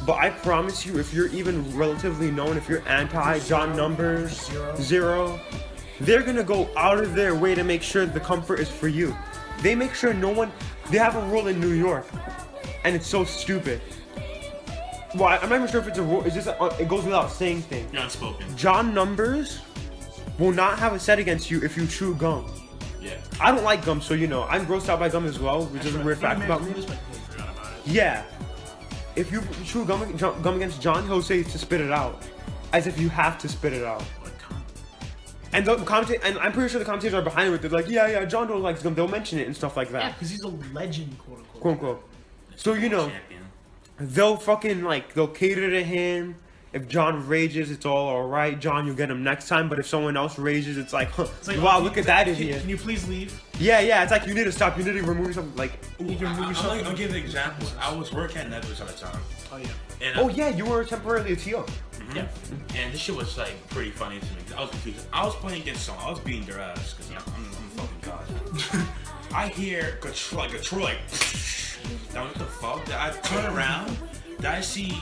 Speaker 1: But I promise you, if you're even relatively known, if you're anti-John Numbers, Zero, they're gonna go out of their way to make sure the comfort is for you. They make sure they have a rule in New York, and it's so stupid. Well, I'm not even sure if it's a rule, it's just, it goes without saying things.
Speaker 2: Unspoken.
Speaker 1: John Numbers will not have a set against you if you chew gum.
Speaker 2: Yeah.
Speaker 1: I don't like gum, so I'm grossed out by gum as well, which is a weird fact about me. Yeah. If you chew gum against John, he'll say to spit it out. As if you have to spit it out. And the commentator, and I'm pretty sure the commentators are behind it. They're like, yeah, John don't like them. They'll mention it and stuff like
Speaker 3: Yeah,
Speaker 1: that.
Speaker 3: because he's a legend, quote unquote.
Speaker 1: Quote unquote. So you know,
Speaker 2: Champion.
Speaker 1: they'll fucking like they'll cater to him. If John rages, it's all right. John, you'll get him next time. But if someone else rages, it's like, huh,
Speaker 3: It's like,
Speaker 1: wow,
Speaker 3: oh,
Speaker 1: look at that
Speaker 3: Can
Speaker 1: idiot.
Speaker 3: you please leave?
Speaker 1: Yeah, it's like you need to stop. You need to remove something. Like,
Speaker 3: You can remove yourself.
Speaker 2: I'll give an example. I was working at Netflix at the time.
Speaker 3: Oh yeah.
Speaker 2: And
Speaker 1: oh yeah, you were temporarily a TO.
Speaker 3: Yeah.
Speaker 2: And this shit was like pretty funny to me. 'Cause I was confused. I was playing against someone. I was beating their ass because I'm a fucking god. I hear control like. Now what the fuck? I turn around. Did I see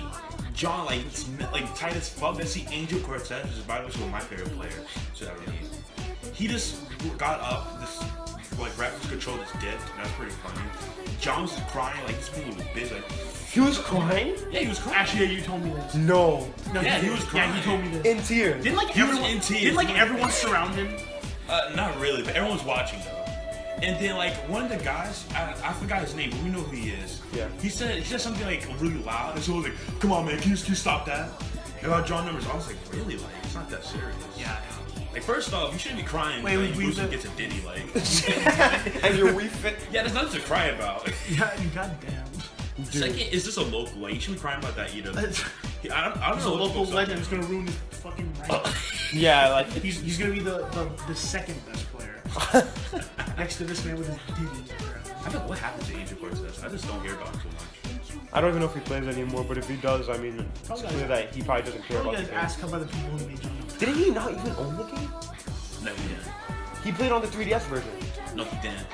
Speaker 2: John like tight as fuck? Did I see Angel Cortez, which is by the way one of my favorite players. So that really. He just got up. This like rapid control his dick. And that's pretty funny. John was crying like this people was bitch like.
Speaker 1: He was crying?
Speaker 2: Yeah, he was crying.
Speaker 3: Actually, yeah, you told me this.
Speaker 1: No.
Speaker 3: No,
Speaker 2: Yeah, he was
Speaker 3: Yeah,
Speaker 2: crying.
Speaker 3: he told me this.
Speaker 1: In tears.
Speaker 3: Didn't like
Speaker 2: He was
Speaker 3: everyone
Speaker 2: in tears.
Speaker 3: Didn't like everyone surround him?
Speaker 2: Not really, but everyone's watching though. And then like one of the guys, I forgot his name, but we know who he is.
Speaker 1: Yeah.
Speaker 2: He said something like really loud, and so I was like, "Come on, man, can you stop that?" And about John numbers, I was like, "Really? Like, it's not that serious."
Speaker 3: Yeah.
Speaker 2: Like first off, you shouldn't be crying.
Speaker 3: Wait,
Speaker 2: Like,
Speaker 3: we
Speaker 2: Bruce
Speaker 3: the-
Speaker 2: gets a ditty like.
Speaker 1: And your Wii Fit.
Speaker 2: Yeah, there's nothing to cry about.
Speaker 3: Yeah, you goddamn.
Speaker 2: Second, is this a local? Like, you shouldn't be crying about that either. I don't
Speaker 3: He's
Speaker 2: know.
Speaker 3: a
Speaker 2: what
Speaker 3: local
Speaker 2: folks
Speaker 3: legend.
Speaker 2: up
Speaker 3: It's gonna ruin his fucking rank.
Speaker 1: Yeah, like
Speaker 3: He's gonna be the second best player. Next to this man with his ditties.
Speaker 2: I don't know what happened to Angel Cortez. I just don't hear about him too much.
Speaker 1: I don't even know if he plays anymore, but if he does, I mean, it's
Speaker 3: Probably
Speaker 1: clear that he probably doesn't care
Speaker 3: Probably
Speaker 1: about the
Speaker 3: guys
Speaker 1: game.
Speaker 3: asked how by the people who made John.
Speaker 1: Didn't he not even own the game?
Speaker 2: No, he didn't.
Speaker 1: He played on the 3DS version.
Speaker 2: No, he didn't.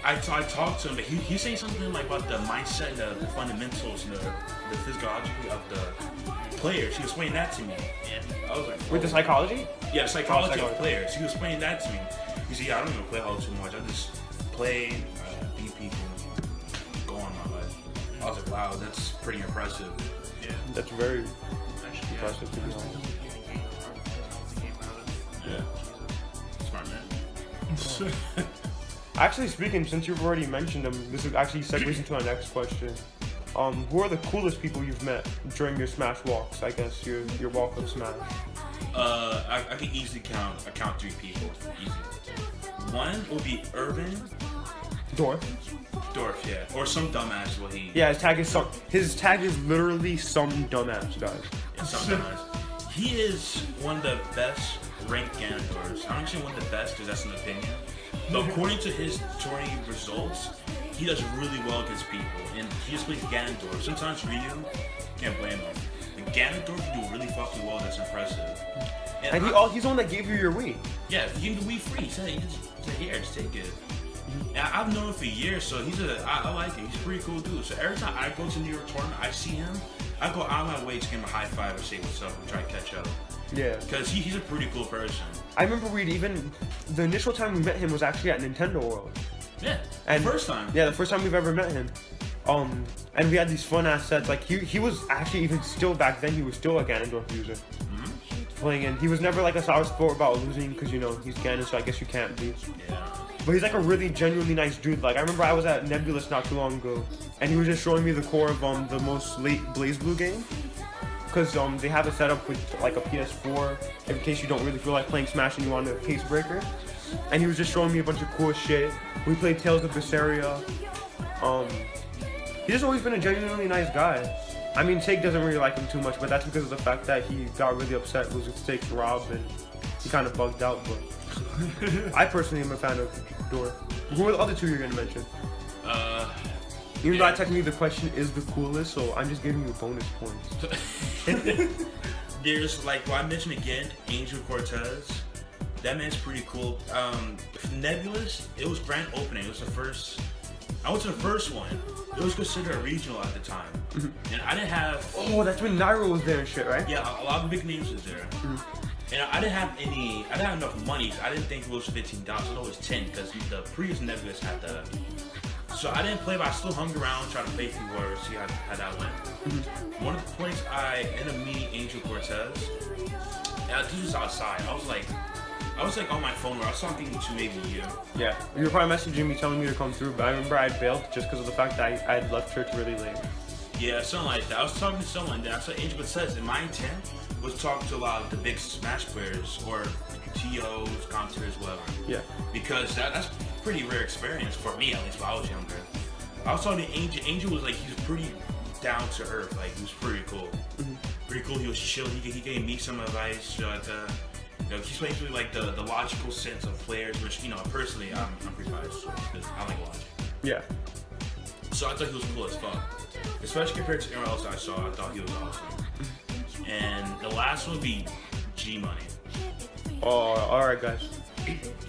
Speaker 2: I talked to him, but he's saying something like about the mindset, the fundamentals, the physiology of the players. He was explaining that to me, and I was like,
Speaker 1: With the
Speaker 2: oh.
Speaker 1: psychology?
Speaker 2: Yeah, psychology
Speaker 1: psychology.
Speaker 2: of players. He was explaining that to me. He said, "Yeah, I don't even play Halo too much. I just play, beat people, go on my life." I was like, "Wow, that's pretty impressive."
Speaker 3: Yeah.
Speaker 1: That's very
Speaker 3: Actually,
Speaker 1: impressive, to be honest.
Speaker 2: Yeah, smart man.
Speaker 1: Actually, speaking, since you've already mentioned them, this is actually segues into our next question. Who are the coolest people you've met during your Smash walks? I guess your walk of Smash.
Speaker 2: I can easily count 3 people. Easy. One would be Irvin
Speaker 1: Dorf.
Speaker 2: yeah, or some dumbass. What he
Speaker 1: Yeah, his tag is literally some dumbass, guys.
Speaker 2: Yeah, some dumbass. He is one of the best ranked Ganondorfs. I'm not saying one of the best because that's an opinion. But according to his tourney results, he does really well against people, and he just plays Ganondorf. Sometimes Ryu, can't blame him. And Ganondorf can do really fucking well. That's impressive.
Speaker 1: And he's the one that gave you your Wii.
Speaker 2: Yeah, he can do Wii free. He said, "Here, just take it." And I've known him for years, so I like him. He's a pretty cool dude. So every time I go to New York tournament, I see him, I go out of my way to give him a high five or say what's up and try to catch up.
Speaker 1: Yeah.
Speaker 2: Because he's a pretty cool person.
Speaker 1: I remember the initial time we met him was actually at Nintendo World.
Speaker 2: Yeah,
Speaker 1: And
Speaker 2: first time.
Speaker 1: Yeah, the first time we've ever met him. And we had these fun ass sets. Like he was actually even still back then. He was still a Ganondorf user. Playing in. He was never like a sour sport about losing because you know he's Ganon, so I guess you can't beat.
Speaker 2: Yeah.
Speaker 1: But he's like a really genuinely nice dude. Like I remember I was at Nebulous not too long ago, and he was just showing me the core of the most late Blaze Blue game. Because they have it set up with like a PS4 in case you don't really feel like playing Smash and you want a case breaker. And he was just showing me a bunch of cool shit. We played Tales of Berseria. He's just always been a genuinely nice guy. I mean, Take doesn't really like him too much, but that's because of the fact that he got really upset with Take's Rob and he kind of bugged out. But I personally am a fan of Dorf. Who are the other two you're gonna mention? Even though technically the question is the coolest, so I'm just giving you bonus points.
Speaker 2: There's like, well, I mentioned again, Angel Cortez. That man's pretty cool. Nebulous, it was grand opening. It was the first. I went to the first one. It was considered a regional at the time, and I didn't have.
Speaker 1: Oh, that's when Nairo was there and shit, right?
Speaker 2: Yeah, a lot of big names was there. And I didn't have enough money. I didn't think it was $15. I thought it was 10 because the previous Nebulous had that. So I didn't play, but I still hung around, trying to play a few words, see how that went. One of the points I ended up meeting Angel Cortez, and this was outside. I was like on my phone, where I was talking to maybe you.
Speaker 1: Yeah. You were probably messaging me telling me to come through, but I remember I bailed just because of the fact that I had left church really late.
Speaker 2: Yeah, something like that. I was talking to someone that I saw Angel Cortez, and my intent was to talk to a lot of the big Smash players or TOs, commenters, whatever.
Speaker 1: Yeah.
Speaker 2: Because that's pretty rare experience for me, at least when I was younger. I was talking to Angel. Angel was like, he was pretty down to earth. Like, he was pretty cool. Pretty cool. He was chill. He gave me some advice. Shit like that. You know, he's basically like the logical sense of players, which, you know, personally, I'm pretty biased because I like logic.
Speaker 1: Yeah.
Speaker 2: So I thought he was cool as fuck. Especially compared to everyone else I saw, I thought he was awesome. And the last one would be G Money.
Speaker 1: Oh, alright guys.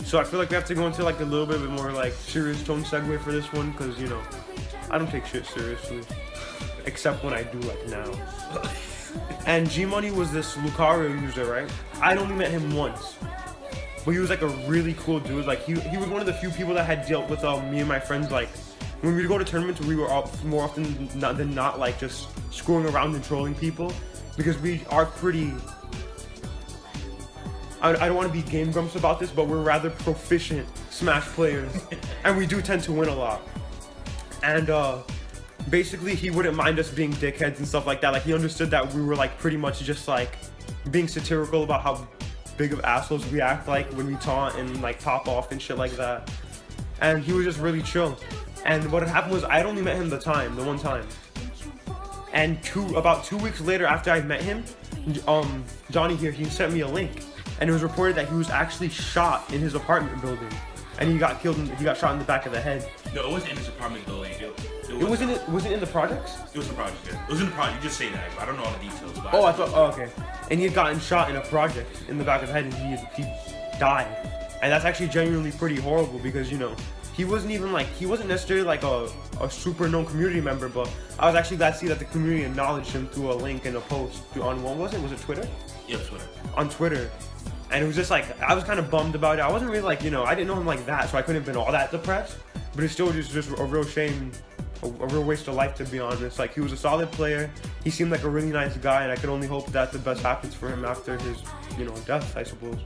Speaker 1: So I feel like we have to go into like a little bit more like serious tone segue for this one, because, you know, I don't take shit seriously. Except when I do, like now. And G Money was this Lucario user, right? I'd only met him once. But he was like a really cool dude. Like he was one of the few people that had dealt with me and my friends, like when we'd go to tournaments, we were all more often than not like just screwing around and trolling people, because we are pretty, I don't want to be game grumps about this, but we're rather proficient Smash players, and we do tend to win a lot. And basically he wouldn't mind us being dickheads and stuff like that. Like he understood that we were like pretty much just like being satirical about how big of assholes we act like when we taunt and like pop off and shit like that. And he was just really chill. And what had happened was I'd only met him the one time. And about 2 weeks later after I met him, Johnny here, he sent me a link. And it was reported that he was actually shot in his apartment building. And he got killed, he got shot in the back of the head.
Speaker 2: No, it wasn't in his apartment building.
Speaker 1: Was it in the projects?
Speaker 2: It was in the project, yeah. It was in the project, you just say that. I don't know all the details. But
Speaker 1: I thought, okay. And he had gotten shot in a project in the back of the head, and he died. And that's actually genuinely pretty horrible, because, you know, he wasn't necessarily like a super known community member, but I was actually glad to see that the community acknowledged him through a link and a post on was it Twitter?
Speaker 2: Yeah, Twitter.
Speaker 1: On Twitter. And it was just like, I was kind of bummed about it. I wasn't really like, you know, I didn't know him like that, so I couldn't have been all that depressed. But it's still just a real shame, a real waste of life, to be honest. Like, he was a solid player. He seemed like a really nice guy, and I could only hope that the best happens for him after his, you know, death, I suppose.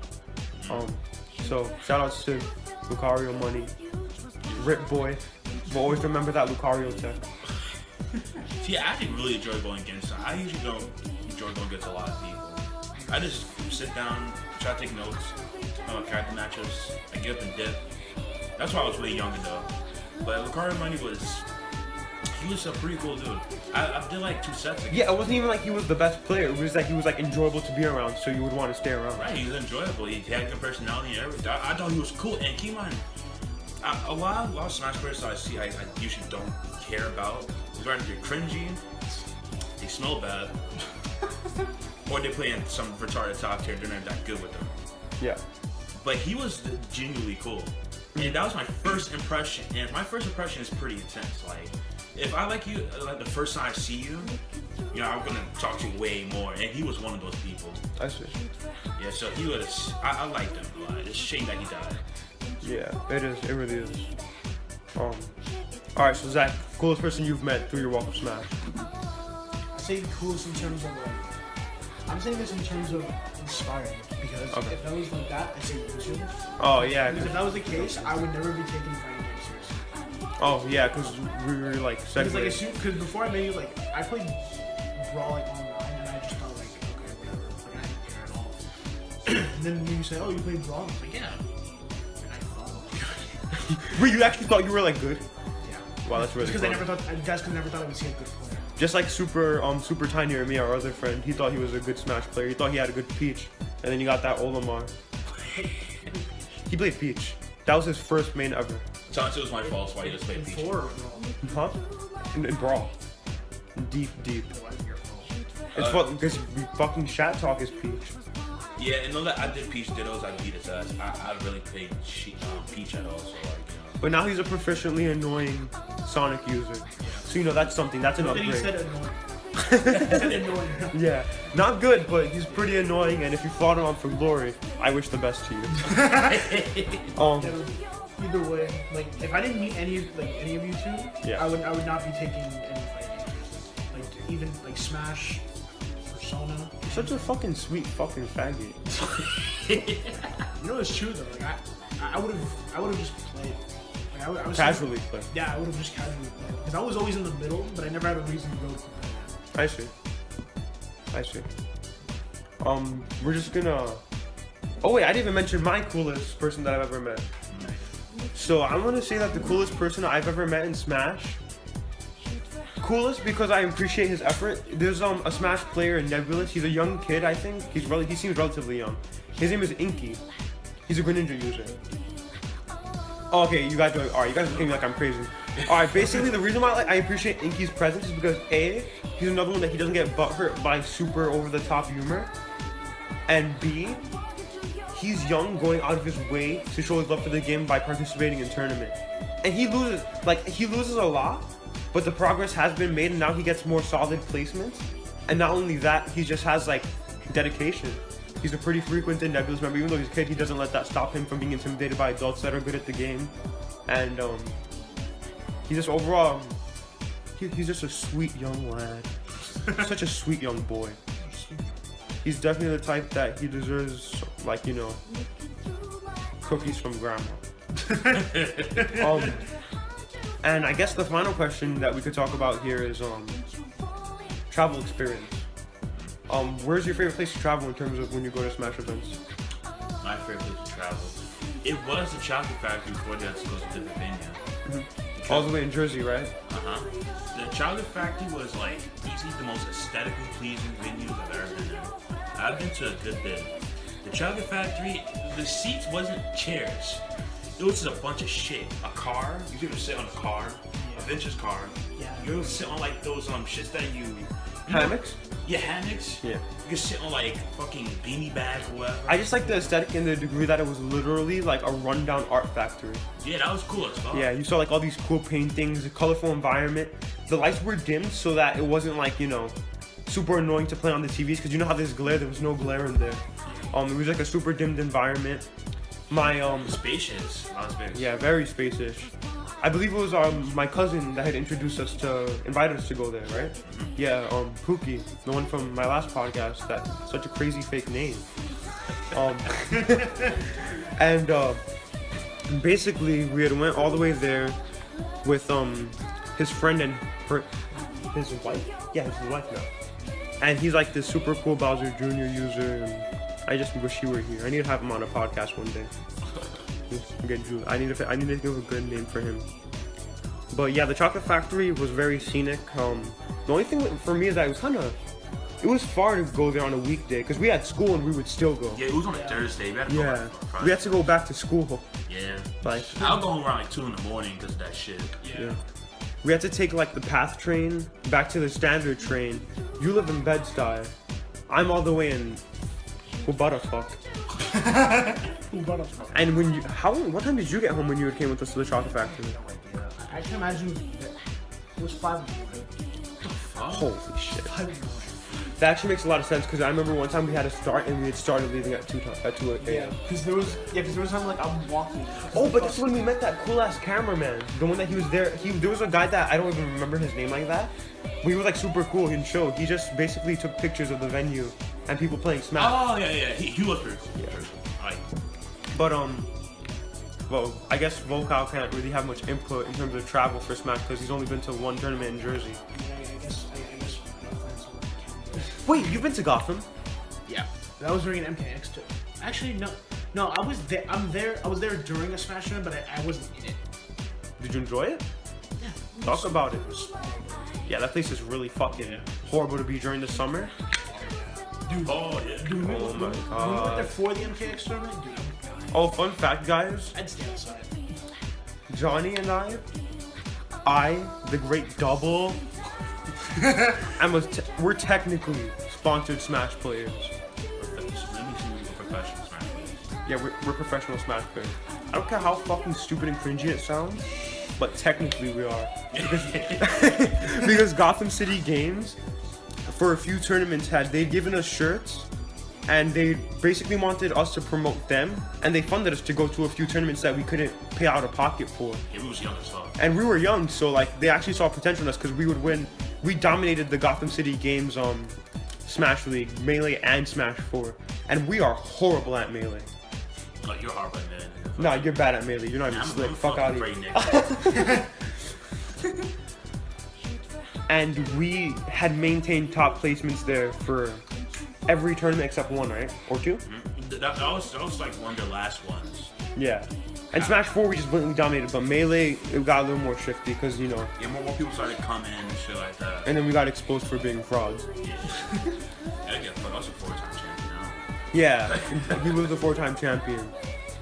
Speaker 1: So shout outs to Lucario Money, Rip Boy. But always remember that Lucario tech.
Speaker 2: See, I actually really enjoy going against. I usually don't enjoy going against a lot of people. I just sit down, try to take notes, character matchups, I get up and dip. That's why I was way younger though. But Lucario Money he was a pretty cool dude. I did like 2 sets again.
Speaker 1: Yeah, it wasn't even like he was the best player. It was like he was like enjoyable to be around, so you would want to stay around.
Speaker 2: Right, he was enjoyable. He had good personality and everything. I thought he was cool. And keep in mind, a lot of Smash players that I see, I usually don't care about. It's either they're cringy, they smell bad, or they play in some retarded top tier. They're not that good with them.
Speaker 1: Yeah.
Speaker 2: But he was genuinely cool, and that was my first impression. And my first impression is pretty intense. Like, if I like you, like the first time I see you, you know, I'm gonna talk to you way more. And he was one of those people.
Speaker 1: I see.
Speaker 2: Yeah, so he was. I liked him a lot. It's a shame that he died.
Speaker 1: Yeah, it is. It really is. All right, so Zach, coolest person you've met through your walk of Smash?
Speaker 3: I say coolest in terms of like, I'm saying this in terms of inspiring, because if that was like that, I say YouTube.
Speaker 1: Oh yeah.
Speaker 3: Because if that was the case, I would never be taking fighting games seriously.
Speaker 1: Oh yeah, because we were like
Speaker 3: because before I met you, like I played Brawl like online, and I just felt like, okay, whatever, like I didn't care at all. And then when you say, oh, you played Brawl, I'm like, yeah. And I thought,
Speaker 1: wait, you actually thought you were like good?
Speaker 3: Yeah.
Speaker 1: Wow, that's really
Speaker 3: because
Speaker 1: fun.
Speaker 3: guys could never thought I would see a good player.
Speaker 1: Just like Super Tiny or me, our other friend, he thought he was a good Smash player. He thought he had a good Peach, and then you got that Olimar. He played Peach. That was his first main ever.
Speaker 2: So it was my fault. Why he just played Peach?
Speaker 1: Huh? In Brawl. Deep. It's fun because we fucking chat talk is Peach.
Speaker 2: Yeah, and know that I did Peach Dittos, I beat his ass. I really played Peach at all, so like, you know.
Speaker 1: But now he's a proficiently annoying Sonic user. So you know that's something. That's an upgrade.
Speaker 3: Then he said annoying.
Speaker 1: Yeah, not good, but he's pretty annoying. And if you fought him on for glory, I wish the best to you.
Speaker 3: Either way, like if I didn't meet any of you two,
Speaker 1: yeah.
Speaker 3: I would not be taking any fighting games. Like even like Smash, Persona.
Speaker 1: You're such a fucking sweet fucking faggot.
Speaker 3: You know it's true though. Like I would have just played. Like, I was
Speaker 1: casually play.
Speaker 3: Yeah, I would have just casually played. Because I was always in the middle, but I never had a reason to go to play.
Speaker 1: I see. We're just gonna Oh wait, I didn't even mention my coolest person that I've ever met. So I want to say that the coolest person I've ever met in Smash. Coolest because I appreciate his effort. There's a Smash player in Nebulous. He's a young kid, I think. He seems relatively young. His name is Inky. He's a Greninja user. Oh, okay, you guys are alright. You guys are looking like I'm crazy. Alright, basically the reason why I appreciate Inky's presence is because A, he's another one that he doesn't get butthurt by super over the top humor, and B, he's young, going out of his way to show his love for the game by participating in tournament. And he loses a lot, but the progress has been made, and now he gets more solid placements. And not only that, he just has like dedication. He's a pretty frequent Nebulous member. Even though he's a kid, he doesn't let that stop him from being intimidated by adults that are good at the game. And he's just overall, he's just a sweet young lad. Such a sweet young boy. He's definitely the type that he deserves, like, you know, cookies from grandma. And I guess the final question that we could talk about here is travel experience. Where's your favorite place to travel in terms of when you go to Smash events?
Speaker 2: My favorite place to travel. It was the Chocolate Factory before they had to go to the venue.
Speaker 1: Mm-hmm. All the way in Jersey, right?
Speaker 2: The Chocolate Factory was like easily the most aesthetically pleasing venues I've ever been in. I've been to a good bit. The Chocolate Factory, the seats wasn't chairs. It was just a bunch of shit. A car, you could sit on a car, a vintage car.
Speaker 3: Yeah.
Speaker 2: You could sit on like those shits that you
Speaker 1: Hammocks?
Speaker 2: Yeah, hammocks.
Speaker 1: Yeah.
Speaker 2: You could sit on like fucking beanie bags or whatever.
Speaker 1: I just like the aesthetic in the degree that it was literally like a rundown art factory.
Speaker 2: Yeah, that was cool as fuck.
Speaker 1: Yeah, you saw like all these cool paintings, a colorful environment. The lights were dimmed so that it wasn't like, you know, super annoying to play on the TVs, because you know how there's glare, there was no glare in there. It was like a super dimmed environment.
Speaker 2: Spacious. A lot of space.
Speaker 1: Yeah, very spacious. I believe it was my cousin that had introduced us invited us to go there, right? Yeah, Pookie, the one from my last podcast, that's such a crazy fake name. And basically we had went all the way there with his friend and his wife. Yeah, his wife now. And he's like this super cool Bowser Jr. user, and I just wish he were here. I need to have him on a podcast one day. I need to give a good name for him. But yeah, the Chocolate Factory was very scenic. The only thing for me is that it was far to go there on a weekday, because we had school and we would still go.
Speaker 2: Yeah, it was on a Thursday. We had to go back on Friday.
Speaker 1: We had to go back to school.
Speaker 2: Yeah.
Speaker 1: Like,
Speaker 2: I'll go home around like 2 in the morning because of that shit. Yeah.
Speaker 1: We had to take like the PATH train back to the standard train. You live in Bed-Stuy. I'm all the way in Butterfuck. And what time did you get home when you came with us to the Chocolate Factory?
Speaker 3: I can imagine that it was 5 in the morning.
Speaker 1: Holy shit. That actually makes a lot of sense, because I remember one time we had to start and we had started leaving at 2 a.m.
Speaker 3: Yeah, because there was time like I'm walking.
Speaker 1: Oh, but that's when we met that cool ass cameraman. The one that he was there. There was a guy that I don't even remember his name like that. We were like super cool and show. He just basically took pictures of the venue and people playing Smash.
Speaker 2: Oh yeah. He was pretty cool.
Speaker 1: Yeah.
Speaker 2: Right.
Speaker 1: But well, I guess Vocal can't really have much input in terms of travel for Smash because he's only been to one tournament in Jersey.
Speaker 3: I guess.
Speaker 1: Wait, you've been to Gotham?
Speaker 3: Yeah. That was during an MKX too. Actually, no. I was there. I was there during a Smash tournament, but I wasn't in it.
Speaker 1: Did you enjoy it?
Speaker 3: Yeah.
Speaker 1: Talk about it. Yeah, that place is really fucking horrible to be during the summer.
Speaker 3: Dude,
Speaker 2: oh yeah.
Speaker 3: Dude,
Speaker 1: oh my
Speaker 3: god.
Speaker 1: god.
Speaker 3: We went there for the MKX tournament, dude.
Speaker 1: Oh, fun fact, guys.
Speaker 3: I'd stay outside.
Speaker 1: Johnny and I, the great double, we're technically sponsored Smash players.
Speaker 2: Let me see we're professional Smash players.
Speaker 1: Yeah, we're professional Smash players. I don't care how fucking stupid and cringy it sounds, but technically we are. Because Gotham City Games, for a few tournaments, they'd given us shirts, and they basically wanted us to promote them, and they funded us to go to a few tournaments that we couldn't pay out of pocket for.
Speaker 2: Yeah, we was young as fuck.
Speaker 1: And we were young, so like they actually saw potential in us because we would win. We dominated the Gotham City Games Smash League, Melee and Smash 4, and we are horrible at Melee.
Speaker 2: Oh, you're horrible at Melee.
Speaker 1: Nah, you're bad at Melee. You're not even slick. Fuck out of here. And we had maintained top placements there for every tournament except one, right? Or two?
Speaker 2: Mm-hmm. was like one of their last ones.
Speaker 1: Yeah. And Smash 4 we just blatantly dominated, but Melee it got a little more shifty because you know.
Speaker 2: Yeah, more people started coming in and shit like that.
Speaker 1: And then we got exposed for being frauds.
Speaker 2: Yeah, I was a 4-time champion now.
Speaker 1: Yeah, he was the 4-time champion,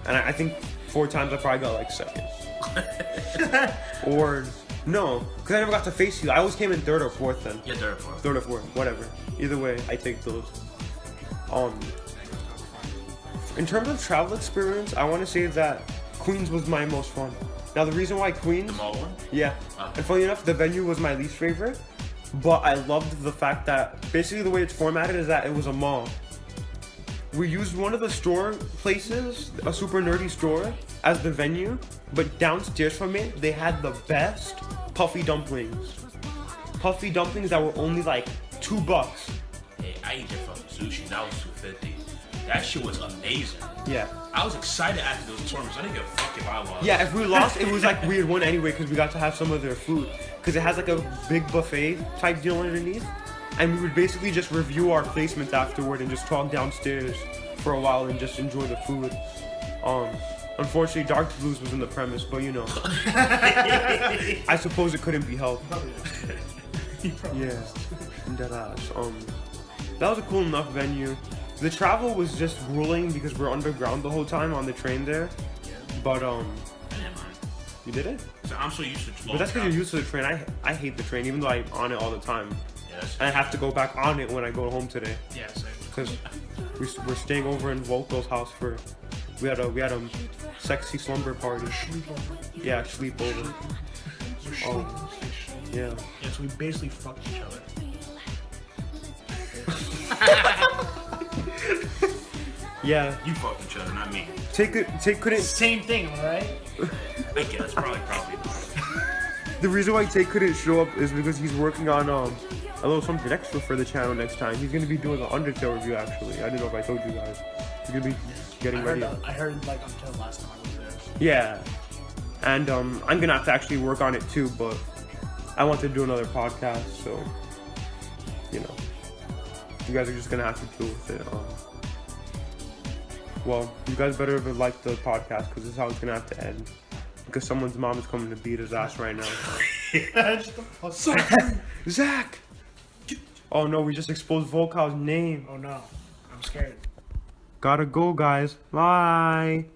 Speaker 1: and I think 4 times I probably got like second. Or no, because I never got to face you. I always came in 3rd or 4th then.
Speaker 2: Yeah, 3rd or 4th.
Speaker 1: 3rd or 4th, whatever. Either way, I take those. In terms of travel experience, I want to say that Queens was my most fun. Now the reason why Queens,
Speaker 2: The mall one?
Speaker 1: yeah, and funny enough, the venue was my least favorite, but I loved the fact that basically the way it's formatted is that it was a mall. We used one of the store places, a super nerdy store, as the venue, but downstairs from it, they had the best puffy dumplings. Puffy dumplings that were only like $2.
Speaker 2: Hey, I ate their fucking sushi. That was $2.50. That shit was amazing.
Speaker 1: Yeah.
Speaker 2: I was excited after those tournaments. I didn't give a fuck if I lost.
Speaker 1: Yeah, if we lost, it was like we had won anyway because we got to have some of their food. Because it has like a big buffet type deal underneath. And we would basically just review our placements afterward and just talk downstairs for a while and just enjoy the food. Unfortunately, Dark Blues was in the premise, but you know. I suppose it couldn't be helped. Yeah. Deadass. That was a cool enough venue. The travel was just grueling because we're underground the whole time on the train there. But
Speaker 2: I didn't mind.
Speaker 1: you did it?
Speaker 2: So I'm so used to
Speaker 1: But that's because you're used to the train. I hate the train, even though I'm on it all the time.
Speaker 2: Yeah, that's
Speaker 1: And I have to go back on it when I go home today.
Speaker 3: Yeah, same.
Speaker 1: Because we're staying over in Volcal's house for we had a sexy slumber party. Yeah, sleepover. Yeah.
Speaker 3: Yeah, so we basically fucked each other.
Speaker 1: Yeah.
Speaker 2: You fucked each other, not me.
Speaker 1: Take couldn't.
Speaker 3: Same thing, alright?
Speaker 2: I guess probably not.
Speaker 1: The reason why Tate couldn't show up is because he's working on a little something extra for the channel next time. He's gonna be doing an Undertale review actually. I didn't know if I told you guys. He's gonna be getting ready.
Speaker 3: I heard like until last time I was there.
Speaker 1: Yeah. And I'm gonna have to actually work on it too, but I want to do another podcast, so you know. You guys are just gonna have to deal with it. Well, you guys better have liked the podcast because this is how it's gonna have to end. Because someone's mom is coming to beat his ass right now. Zach! Oh no, we just exposed Volcal's name.
Speaker 3: Oh no, I'm scared.
Speaker 1: Gotta go, guys. Bye.